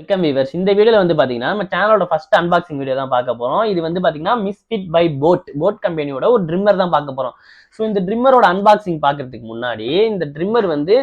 Welcome viewers. இந்த வீடியோல வந்து பாத்தீங்கன்னா நம்ம சேனலோட ஃபர்ஸ்ட் அன்பாக்சிங் வீடியோ தான் பார்க்க போறோம். இது வந்து பாத்தீங்கன்னா மிஸ்ஃபிட் பை போட் கம்பெனியோட ஒரு ட்ரிம்மர் தான் பார்க்க போறோம். ஸோ இந்த ட்ரிம்மரோட அன்பாக்சிங் பார்க்கறதுக்கு முன்னாடி இந்த ட்ரிம்மர் வந்து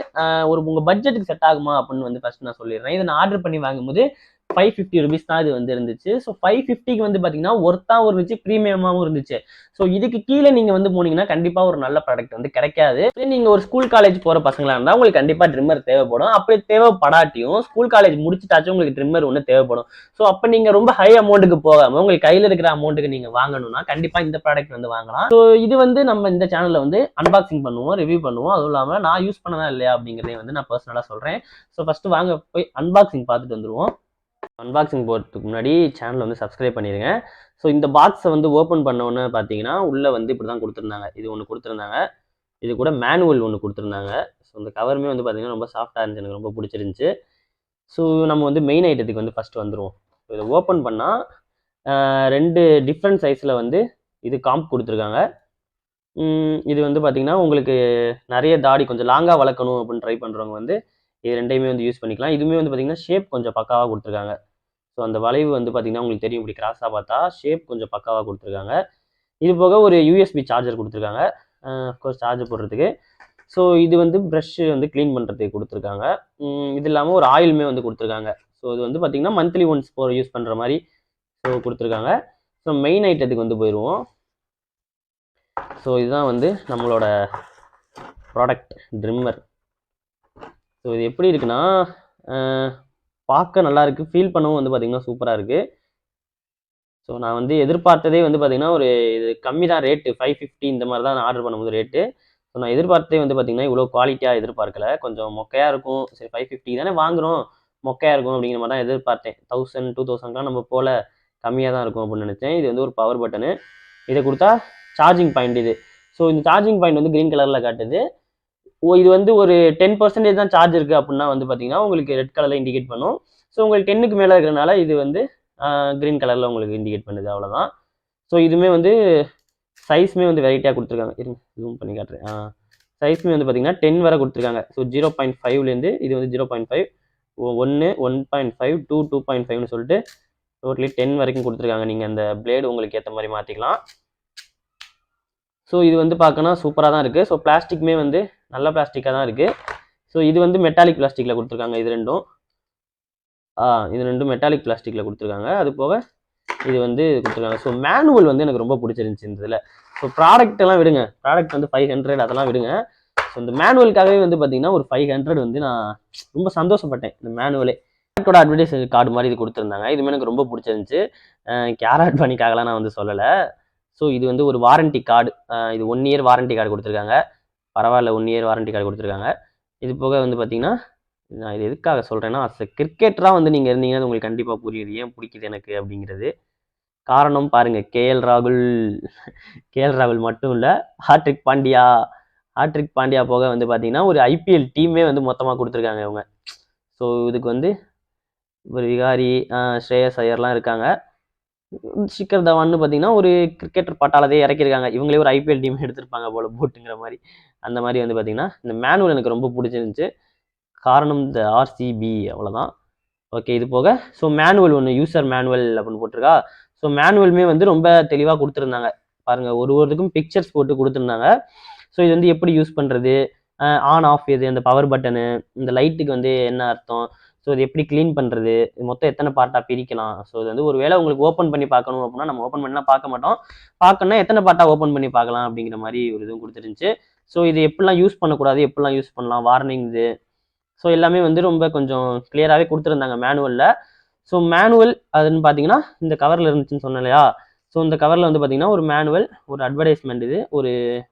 உங்க பட்ஜெட்டுக்கு செட் ஆகுமா அப்படின்னு வந்து ஃபர்ஸ்ட் நான் சொல்லிடுறேன். இதை நான் ஆர்டர் பண்ணி வாங்கும்போது 550 rupees தான் இது வந்து இருந்துச்சு. ஸோ 550க்கு வந்து பாத்தீங்கன்னா ஒர்த்தாவும் இருந்துச்சு, ப்ரீமியமாவும் இருந்துச்சு. ஸோ இதுக்கு கீழே நீங்க வந்து போனீங்கன்னா கண்டிப்பா ஒரு நல்ல ப்ராடக்ட் வந்து கிடைக்காது. நீங்க ஒரு ஸ்கூல் காலேஜ் போற பசங்களா இருந்தா உங்களுக்கு கண்டிப்பா ட்ரிம்மர் தேவைப்படும். அப்படி தேவைப்படாட்டியும் ஸ்கூல் காலேஜ் முடிச்சுட்டாச்சும் உங்களுக்கு ட்ரிம்மர் ஒன்று தேவைப்படும். ஸோ அப்ப நீங்க ரொம்ப ஹை அமௌண்ட்டுக்கு போகாம உங்களுக்கு கையில இருக்கிற அமௌண்ட்டுக்கு நீங்க வாங்கணும்னா கண்டிப்பா இந்த ப்ராடக்ட் வந்து வாங்கலாம். ஸோ இது வந்து நம்ம இந்த சேனல்ல வந்து அன்பாக்சிங் பண்ணுவோம், ரிவ்யூ பண்ணுவோம். அதுவும் இல்லாம நான் யூஸ் பண்ணதா இல்லையா அப்படிங்கிறதையும் வந்து நான் பர்சனலா சொல்றேன். ஸோ ஃபர்ஸ்ட் வாங்க போய் அன்பாக்சிங் பார்த்துட்டு வந்துருவோம். அன்பாக்சிங் போகிறதுக்கு முன்னாடி சேனலை வந்து சப்ஸ்கிரைப் பண்ணிடுங்க. ஸோ இந்த பாக்ஸை வந்து ஓப்பன் பண்ணோன்னு பார்த்தீங்கன்னா உள்ளே வந்து இப்படி தான் கொடுத்துருந்தாங்க. இது ஒன்று கொடுத்துருந்தாங்க, இது கூட மேனுவல் ஒன்று கொடுத்துருந்தாங்க. ஸோ இந்த கவருமே வந்து பார்த்தீங்கன்னா ரொம்ப சாஃப்டாக இருந்துச்சு, எனக்கு ரொம்ப பிடிச்சிருந்துச்சு. ஸோ நம்ம வந்து மெயின் ஐட்டத்துக்கு வந்து ஃபஸ்ட்டு வந்துடுவோம். இதை ஓப்பன் பண்ணால் 2 டிஃப்ரெண்ட் சைஸில் வந்து இது காம்ப் கொடுத்துருக்காங்க. இது வந்து பார்த்தீங்கன்னா உங்களுக்கு நிறைய தாடி கொஞ்சம் லாங்காக வளர்க்கணும் அப்படின்னு ட்ரை பண்ணுறவங்க வந்து இது ரெண்டையுமே வந்து யூஸ் பண்ணிக்கலாம். இதுவுமே வந்து பார்த்தீங்கன்னா ஷேப் கொஞ்சம் பக்காவாக கொடுத்துருக்காங்க. ஸோ அந்த வளைவு வந்து பார்த்தீங்கன்னா உங்களுக்கு தெரியும், இப்படி கிராஸாக பார்த்தா ஷேப் கொஞ்சம் பக்காவாக கொடுத்துருக்காங்க. இது போக ஒரு யூஎஸ்பி சார்ஜர் கொடுத்துருக்காங்க, அஃப்கோர்ஸ் சார்ஜர் போடுறதுக்கு. ஸோ இது வந்து ப்ரஷ்ஷு வந்து க்ளீன் பண்ணுறதுக்கு கொடுத்துருக்காங்க. இது இல்லாமல் ஒரு ஆயிலுமே வந்து கொடுத்துருக்காங்க. ஸோ இது வந்து பார்த்தீங்கன்னா மந்த்லி ஒன்ஸ் யூஸ் பண்ணுற மாதிரி ஸோ கொடுத்துருக்காங்க. ஸோ மெயின் ஐட்டத்துக்கு வந்து போயிடுவோம். ஸோ இதுதான் வந்து நம்மளோட ப்ராடக்ட் ட்ரிம்மர். ஸோ இது எப்படி இருக்குன்னா பார்க்க நல்லா இருக்குது, ஃபீல் பண்ணவும் வந்து பார்த்தீங்கன்னா சூப்பராக இருக்குது. ஸோ நான் வந்து எதிர்பார்த்ததே வந்து பார்த்தீங்கன்னா ஒரு இது கம்மி தான் ரேட்டு, 550 இந்த மாதிரி தான் நான் ஆர்டர் பண்ணும்போது ரேட்டு. ஸோ நான் எதிர்பார்த்ததே வந்து பார்த்தீங்கன்னா இவ்வளோ குவாலிட்டியாக எதிர்பார்க்கல. கொஞ்சம் மொக்கையாக இருக்கும், சரி 550 தானே வாங்குகிறோம், மொக்கையாக இருக்கும் அப்படிங்கிற மாதிரி தான் எதிர்பார்த்தேன். 1000 2000லாம் நம்ம போல கம்மியாக தான் இருக்கும் அப்படின்னு நினச்சேன். இது வந்து ஒரு பவர் பட்டனு, இதை கொடுத்தா சார்ஜிங் பாயிண்ட் இது. ஸோ இந்த சார்ஜிங் பாயிண்ட் வந்து க்ரீன் கலரில் காட்டுது. இது வந்து ஒரு 10% தான் சார்ஜ் இருக்குது அப்படின்னா வந்து பார்த்தீங்கன்னா உங்களுக்கு ரெட் கலரில் இண்டிகேட் பண்ணும். ஸோ உங்களுக்கு 10க்கு மேலே இருக்கிறனால இது வந்து க்ரீன் கலரில் உங்களுக்கு இண்டிகேட் பண்ணுது, அவ்வளோதான். ஸோ இதுவுமே வந்து சைஸுமே வந்து வெரைட்டியாக கொடுத்துருக்காங்க. இருங்க ஜூம் பண்ணி காட்டுறேன். சைஸுமே வந்து பார்த்தீங்கன்னா 10 வரை கொடுத்துருக்காங்க. ஸோ 0.5லேருந்து இது வந்து 0.5, 1, 1.5, 2, 2.5னு சொல்லிட்டு டோட்டலி 10 வரைக்கும் கொடுத்துருக்காங்க. நீங்கள் அந்த பிளேடு உங்களுக்கு ஏற்ற மாதிரி மாற்றிக்கலாம். ஸோ இது வந்து பார்க்கணும் சூப்பராக தான் இருக்குது. ஸோ பிளாஸ்டிக்குமே வந்து நல்ல பிளாஸ்டிக்காக தான் இருக்குது. ஸோ இது வந்து மெட்டாலிக் பிளாஸ்டிக்கில் கொடுத்துருக்காங்க. இது ரெண்டும் மெட்டாலிக் பிளாஸ்டிக்கில் கொடுத்துருக்காங்க. அது போக இது வந்து கொடுத்துருக்காங்க. ஸோ மேனுவல் வந்து எனக்கு ரொம்ப பிடிச்சிருந்துச்சி இந்த இதில். ஸோ ப்ராடக்ட் எல்லாம் விடுங்க, ப்ராடக்ட் வந்து 500 அதெல்லாம் விடுங்க. ஸோ இந்த மேனுவலுக்காகவே வந்து பார்த்தீங்கன்னா ஒரு 500 வந்து நான் ரொம்ப சந்தோஷப்பட்டேன். இந்த மேனுவலே ப்ராடக்டோட அட்வர்டைஸ் கார்டு மாதிரி இது கொடுத்துருந்தாங்க. இதுவுமே எனக்கு ரொம்ப பிடிச்சிருந்துச்சி. கேரட் பண்ணிக்காகலாம் நான் வந்து சொல்லலை. ஸோ இது வந்து ஒரு வாரண்டி கார்டு, இது 1 year வாரண்டி கார்டு கொடுத்துருக்காங்க. பரவாயில்ல, 1 year வாரண்டி கார்டு கொடுத்துருக்காங்க. இது போக வந்து பார்த்தீங்கன்னா நான் இது எதுக்காக சொல்கிறேன்னா, கிரிக்கெட்டராக வந்து நீங்கள் இருந்தீங்கன்னா உங்களுக்கு கண்டிப்பாக புரியுது ஏன் பிடிக்குது எனக்கு அப்படிங்கிறது. காரணம் பாருங்கள், கேஎல் ராகுல் மட்டும் இல்லை, ஹார்திக் பாண்டியா போக வந்து பார்த்தீங்கன்னா ஒரு ஐபிஎல் டீமே வந்து மொத்தமாக கொடுத்துருக்காங்க இவங்க. ஸோ இதுக்கு வந்து ஒரு விகாரி, ஸ்ரேயஸ் ஐயர்லாம் இருக்காங்க. ஷிக்கர் தவான்னு பார்த்தீங்கன்னா ஒரு கிரிக்கெட்டர் பட்டாளதே இறக்கியிருக்காங்க. இவங்களே ஒரு ஐபிஎல் டீம் எடுத்திருப்பாங்க போல போட்டுங்கிற மாதிரி. அந்த மாதிரி வந்து பார்த்தீங்கன்னா இந்த மேனுவல் எனக்கு ரொம்ப பிடிச்சிருந்துச்சு. காரணம் இந்த ஆர்சிபி, அவ்வளோதான். ஓகே, இது போக ஸோ மேனுவல் ஒன்று, யூசர் மேனுவல் அப்படின்னு போட்டிருக்கா. ஸோ மேனுவலுமே வந்து ரொம்ப தெளிவாக கொடுத்துருந்தாங்க பாருங்கள். ஒருவருக்கும் பிக்சர்ஸ் போட்டு கொடுத்துருந்தாங்க. ஸோ இது வந்து எப்படி யூஸ் பண்ணுறது, ஆன் ஆஃப் எது, அந்த பவர் பட்டனு, இந்த லைட்டுக்கு வந்து என்ன அர்த்தம், ஸோ இது எப்படி க்ளீன் பண்ணுறது, மொத்தம் எத்தனை பார்ட்டாக பிரிக்கலாம். ஸோ இது வந்து ஒரு வேளை உங்களுக்கு ஓப்பன் பண்ணி பார்க்கணும் அப்படின்னா நம்ம ஓப்பன் பண்ணலாம் பார்க்க மாட்டோம், பார்க்கணுன்னா எத்தனை பார்ட்டாக ஓப்பன் பண்ணி பார்க்கலாம் அப்படிங்கிற மாதிரி ஒரு இதுவும் கொடுத்துருந்துச்சு. ஸோ இது எப்படிலாம் யூஸ் பண்ணக்கூடாது, எப்படிலாம் யூஸ் பண்ணலாம், வார்னிங் இது. ஸோ எல்லாமே வந்து ரொம்ப கொஞ்சம் கிளியராகவே கொடுத்துருந்தாங்க மேனுவலில். ஸோ மேனுவல் அதுன்னு பார்த்தீங்கன்னா இந்த கவரில் இருந்துச்சுன்னு சொன்னேன் இல்லையா. ஸோ இந்த கவரில் வந்து பார்த்தீங்கன்னா ஒரு மேனுவல், ஒரு அட்வர்டைஸ்மெண்ட், இது ஒரு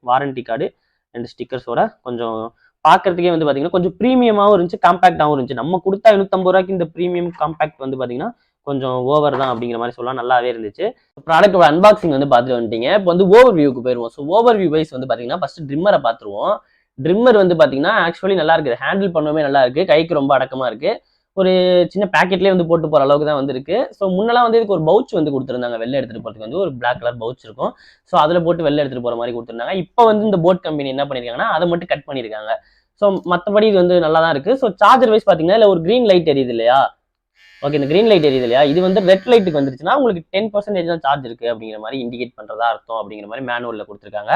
வாரண்டி கார்டு, 2 ஸ்டிக்கர்ஸோட கொஞ்சம் பார்க்கறதுக்கே வந்து பார்த்தீங்கன்னா கொஞ்சம் ப்ரீமியமாகவும் இருந்துச்சு, காம்பேக்டாகவும் இருந்துச்சு. நம்ம கொடுத்தா 550 ரூபாய்க்கு இந்த ப்ரீமியம் காம்பேக்ட் வந்து பார்த்தீங்கன்னா கொஞ்சம் ஓவர் தான் அப்படிங்கிற மாதிரி சொல்லலாம், நல்லாவே இருந்துச்சு. ப்ராடக்டோட அன்பாக்சிங் வந்து பார்த்துட்டு வந்துட்டீங்க. இப்போ வந்து ஓவர் வியூக்கு போயிடுவோம். ஸோ ஓவர் வியூ வைஸ் வந்து பார்த்தீங்கன்னா ஃபர்ஸ்ட் ட்ரிம்மரை பார்த்துருவோம். ட்ரிம்மர் வந்து பார்த்தீங்கன்னா ஆக்சுவலி நல்லா இருக்குது, ஹேண்டில் பண்ணவே நல்லா இருக்குது, கைக்கு ரொம்ப அடக்கமாக இருக்குது. ஒரு சின்ன பேக்கெட்லேயே வந்து போட்டு போகிற அளவுக்கு தான் வந்து இருக்கு. ஸோ முன்னெல்லாம் வந்து இதுக்கு ஒரு பவுச் வந்து கொடுத்துருந்தாங்க, வெளில எடுத்துகிட்டு போகிறதுக்கு வந்து ஒரு பிளாக் கலர் பவுச் இருக்கும். ஸோ அதில் போட்டு வெளில எடுத்துகிட்டு போகிற மாதிரி கொடுத்துருந்தாங்க. இப்போ வந்து இந்த போட் கம்பெனி என்ன பண்ணியிருக்காங்கன்னா அதை மட்டும் கட் பண்ணியிருக்காங்க. ஸோ மற்றபடி இது வந்து நல்லா தான் இருக்குது. ஸோ சார்ஜர் வைஸ் பார்த்தீங்கன்னா இல்லை ஒரு க்ரீன் லைட் எரியுது இல்லையா, ஓகே, இந்த கிரீன் லைட் எரியுது இல்லையா, இது வந்து ரெட் லைட்டுக்கு வந்துருச்சுன்னா உங்களுக்கு 10% தான் சார்ஜ் இருக்கு அப்படிங்கிற மாதிரி இண்டிகேட் பண்றதா அர்த்தம் அப்படிங்கிற மாதிரி மேனுவல்ல கொடுத்துருக்காங்க.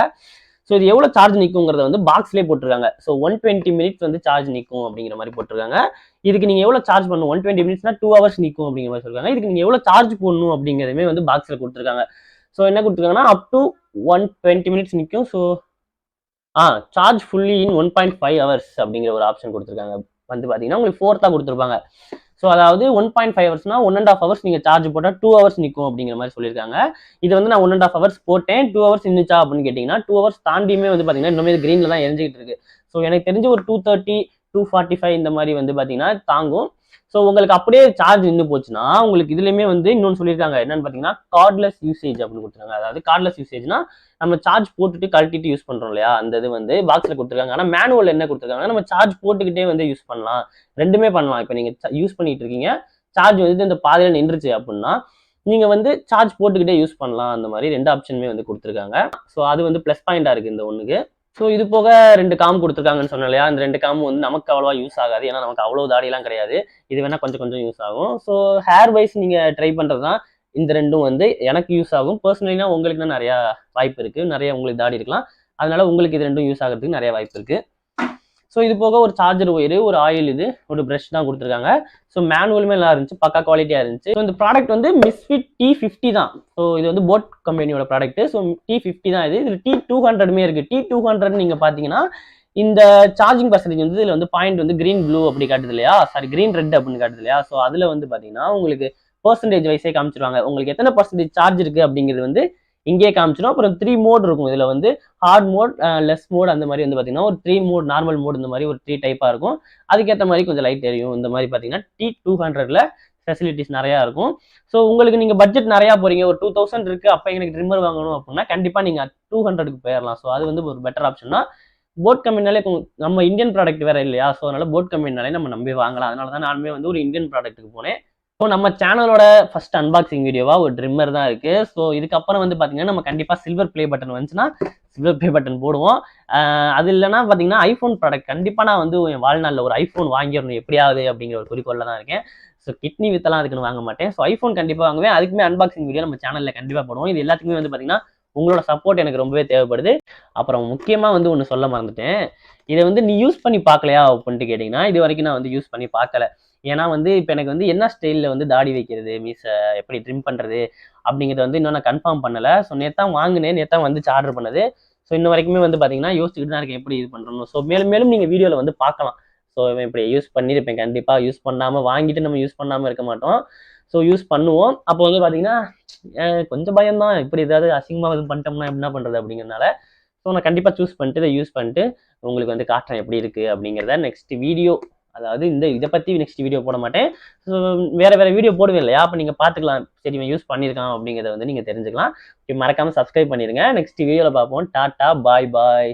ஸோ இது எவ்வளோ சார்ஜ் நிற்குங்கிறத வந்து பாக்ஸ்லேயே போட்டிருக்காங்க. ஸோ 120 மினிட்ஸ் வந்து சார்ஜ் நிற்கும் அப்படிங்கிற மாதிரி போட்டிருக்காங்க. இதுக்கு நீங்கள் எவ்வளோ சார்ஜ் பண்ணணும், 120 மினிட்ஸ்னா 2 ஹவர்ஸ் நிற்கும் அப்படிங்கிற மாதிரி சொல்லிருக்காங்க. இதுக்கு நீங்கள் எவ்வளோ சார்ஜ் போடணும் அப்படிங்கிறதுமே வந்து பாக்ஸில் கொடுத்துருக்காங்க. ஸோ என்ன கொடுத்துருக்காங்கன்னா அப் டு 120 மினிட்ஸ் நிற்கும். ஸோ சார்ஜ் ஃபுல்லி இன் 1.5 ஹவர்ஸ் அப்படிங்கிற ஒரு ஆப்ஷன் கொடுத்துருக்காங்க. வந்து பார்த்தீங்கன்னா உங்களுக்கு 4 கொடுத்துருப்பாங்க. ஸோ அதாவது 1.5 ஹவர்ஸ்னா 1.5 ஹவர்ஸ் நீங்கள் சார்ஜ் போட்டால் 2 ஹவர்ஸ் நிற்கும் அப்படிங்கிற மாதிரி சொல்லியிருக்காங்க. இது வந்து நான் 1.5 ஹவர்ஸ் போட்டேன், 2 ஹவர்ஸ் நின்றுச்சா அப்படின்னு கேட்டிங்கன்னா 2 ஹவர்ஸ் தாண்டியுமே வந்து பார்த்தீங்கன்னா இன்னுமே கிரீனில் தான் எரிஞ்சிக்கிட்டு இருக்கு. ஸோ எனக்கு தெரிஞ்சு ஒரு 230, 245 இந்த மாதிரி வந்து பார்த்தீங்கன்னா தாங்கும். ஸோ உங்களுக்கு அப்படியே சார்ஜ் நின்று போச்சுன்னா உங்களுக்கு இதுலையுமே வந்து இன்னொன்று சொல்லியிருக்காங்க. என்னன்னு பார்த்தீங்கன்னா கார்ட்லெஸ் யூசேஜ் அப்படின்னு கொடுத்துருக்காங்க. அதாவது கார்ட்லெஸ் யூசேஜ்னா நம்ம சார்ஜ் போட்டுட்டு கழட்டிட்டு யூஸ் பண்றோம் இல்லையா, அந்த இது வந்து பாக்ஸ்ல கொடுத்துருக்காங்க. ஆனா மேனுவல் என்ன கொடுத்துருக்காங்கன்னா நம்ம சார்ஜ் போட்டுக்கிட்டே வந்து யூஸ் பண்ணலாம், ரெண்டுமே பண்ணலாம். இப்போ நீங்க யூஸ் பண்ணிட்டு இருக்கீங்க, சார்ஜ் வந்து இந்த பாதையில நின்றுச்சு அப்படின்னா நீங்க வந்து சார்ஜ் போட்டுக்கிட்டே யூஸ் பண்ணலாம். அந்த மாதிரி 2 ஆப்ஷனுமே வந்து கொடுத்துருக்காங்க. ஸோ அது வந்து பிளஸ் பாயிண்டா இருக்கு இந்த ஒண்ணுக்கு. ஸோ இது போக 2 காம் கொடுத்துருக்காங்கன்னு சொன்னேன் இல்லையா, இந்த 2 காம் வந்து நமக்கு அவ்வளவா யூஸ் ஆகாது. ஏன்னா நமக்கு அவ்வளவு தாடியெல்லாம் கிடையாது. இது வேணா கொஞ்சம் கொஞ்சம் யூஸ் ஆகும். ஸோ ஹேர் வைஸ் நீங்க ட்ரை பண்றதுதான் இந்த ரெண்டும் வந்து எனக்கு யூஸ் ஆகும். பர்சனலினா உங்களுக்கு நிறைய வாய்ப்பு இருக்கு, நிறைய உங்களுக்கு தாடி இருக்கலாம், அதனால உங்களுக்கு இது ரெண்டும் யூஸ் ஆகிறதுக்கு நிறைய வாய்ப்பு இருக்கு. ஸோ இது போக ஒரு சார்ஜர் ஒயரு, ஒரு ஆயில், இது ஒரு ப்ரஷ் தான் கொடுத்துருக்காங்க. ஸோ மேனுவலுமே நல்லா இருந்துச்சு, பக்கா குவாலிட்டியா இருந்துச்சு. ஸோ இந்த ப்ராடக்ட் வந்து மிஸ்ஃபிட் t50 தான். ஸோ இது வந்து போட் கம்பெனியோட ப்ராடக்ட். ஸோ t50 தான் இது. இதில் t200மே இருக்கு. t200 நீங்க பாத்தீங்கன்னா இந்த சார்ஜிங் பர்சன்டேஜ் வந்து இதுல வந்து பாயிண்ட் வந்து கிரீன் ப்ளூ அப்படி காட்டுது இல்லையா, சாரி கிரீன் ரெட் அப்படின்னு காட்டுது இல்லையா. ஸோ அதுல வந்து பாத்தீங்கன்னா உங்களுக்கு பர்சன்டேஜ் வைஸே காமிச்சிருவாங்க. உங்களுக்கு எத்தனை பர்சன்டேஜ் சார்ஜ் இருக்கு அப்படிங்கிறது வந்து இங்கே காமிச்சிடும். அப்புறம் 3 மோட் இருக்கும் இதுல வந்து, ஹார்ட் மோட், லெஸ் மோட், அந்த மாதிரி வந்து பாத்தீங்கன்னா ஒரு 3 மோட், நார்மல் மோட், இந்த மாதிரி ஒரு 3 டைப்பா இருக்கும். அதுக்கேற்ற மாதிரி கொஞ்சம் லைட் எரியும். இந்த மாதிரி பாத்தீங்கன்னா t200ல ஃபெசிலிட்டிஸ் நிறைய இருக்கும். ஸோ உங்களுக்கு நீங்க பட்ஜெட் நிறைய போறீங்க, ஒரு 2000 இருக்கு, அப்ப எனக்கு ட்ரிம்மர் வாங்கணும் அப்படின்னா கண்டிப்பா நீங்க 200க்கு போயிடலாம். ஸோ அது வந்து ஒரு பெட்டர் ஆப்ஷன் தான். போட் கம்பெனினாலே நம்ம இந்தியன் ப்ராடக்ட் வேற இல்லையா, ஸோ அதனால போட் கம்பெனினாலே நம்ம நம்பி வாங்கலாம். அதனால தான் நானுமே வந்து ஒரு இந்தியன் ப்ராடக்ட்டுக்கு போனேன். ஸோ நம்ம சேனலோட ஃபர்ஸ்ட் அன்பாக்சிங் வீடியோவா ஒரு ட்ரிம்மர் தான் இருக்கு. ஸோ இதுக்கப்புறம் வந்து பாத்தீங்கன்னா நம்ம கண்டிப்பா சில்வர் ப்ளே பட்டன் வந்துச்சுன்னா சில்வர் ப்ளே பட்டன் போடுவோம். அது இல்லைன்னா பாத்தீங்கன்னா ஐபோன் ப்ராடக்ட் கண்டிப்பா நான் வந்து என் வாழ்நாளில் ஒரு ஐபோன் வாங்கிடணும் எப்படியாவது அப்படிங்கிற ஒரு குறிக்கோள்ல தான் இருக்கேன். ஸோ கிட்னி வித்தெல்லாம் அதுக்குன்னு வாங்க மாட்டேன். ஸோ ஐபோன் கண்டிப்பா வாங்குவேன். அதுக்குமே அன்பாக்சிங் வீடியோ நம்ம சேனல்ல கண்டிப்பா போடுவோம். இது எல்லாத்துக்குமே வந்து பாத்தீங்கன்னா உங்களோட சப்போர்ட் எனக்கு ரொம்பவே தேவைப்படுது. அப்புறம் முக்கியமா வந்து ஒன்று சொல்ல மறந்துட்டேன். இதை வந்து நீ யூஸ் பண்ணி பார்க்கலையா அப்படின்ட்டு கேட்டீங்கன்னா இது வரைக்கும் நான் வந்து யூஸ் பண்ணி பார்க்கல. ஏன்னா வந்து இப்போ எனக்கு வந்து என்ன ஸ்டைலில் வந்து தாடி வைக்கிறது, மீசை எப்படி ட்ரிம் பண்ணுறது அப்படிங்கிறத வந்து இன்னும் நான் கன்ஃபார்ம் பண்ணலை. ஸோ நேத்தான் வாங்கினேன், நேத்தான் வந்துச்சு ஆர்டர் பண்ணது. ஸோ இன்ன வரைக்குமே வந்து பார்த்தீங்கன்னா யோசிச்சுக்கிட்டு தான் இருக்கேன் எப்படி இது பண்ணுறோம். ஸோ மேலும் மேலும் நீங்கள் வீடியோவில் வந்து பார்க்கலாம். ஸோ இப்படி யூஸ் பண்ணியிருப்பேன், கண்டிப்பாக யூஸ் பண்ணாமல் வாங்கிட்டு நம்ம யூஸ் பண்ணாமல் இருக்க மாட்டோம். ஸோ யூஸ் பண்ணுவோம். அப்போ வந்து பார்த்தீங்கன்னா கொஞ்சம் பயம்தான், இப்படி ஏதாவது அசிங்கமாக இது பண்ணிட்டோம்னா என்ன பண்ணுறது அப்படிங்கிறதுனால. ஸோ நான் கண்டிப்பாக சூஸ் பண்ணிட்டு இதை யூஸ் பண்ணிட்டு உங்களுக்கு வந்து காட்டுறேன் எப்படி இருக்குது அப்படிங்கிறத நெக்ஸ்ட் வீடியோ. அதாவது இதை பற்றி நெக்ஸ்ட் வீடியோ போட மாட்டேன். ஸோ வேறு வீடியோ போடுவேன் இல்லையா, அப்போ நீங்கள் பார்த்துக்கலாம் சரி இவன் யூஸ் பண்ணியிருக்கான் அப்படிங்கிறத வந்து நீங்கள் தெரிஞ்சுக்கலாம். மறக்காமல் சப்ஸ்கிரைப் பண்ணிடுங்க. நெக்ஸ்ட் வீடியோவில் பார்ப்போம். டாட்டா, பாய் பாய்.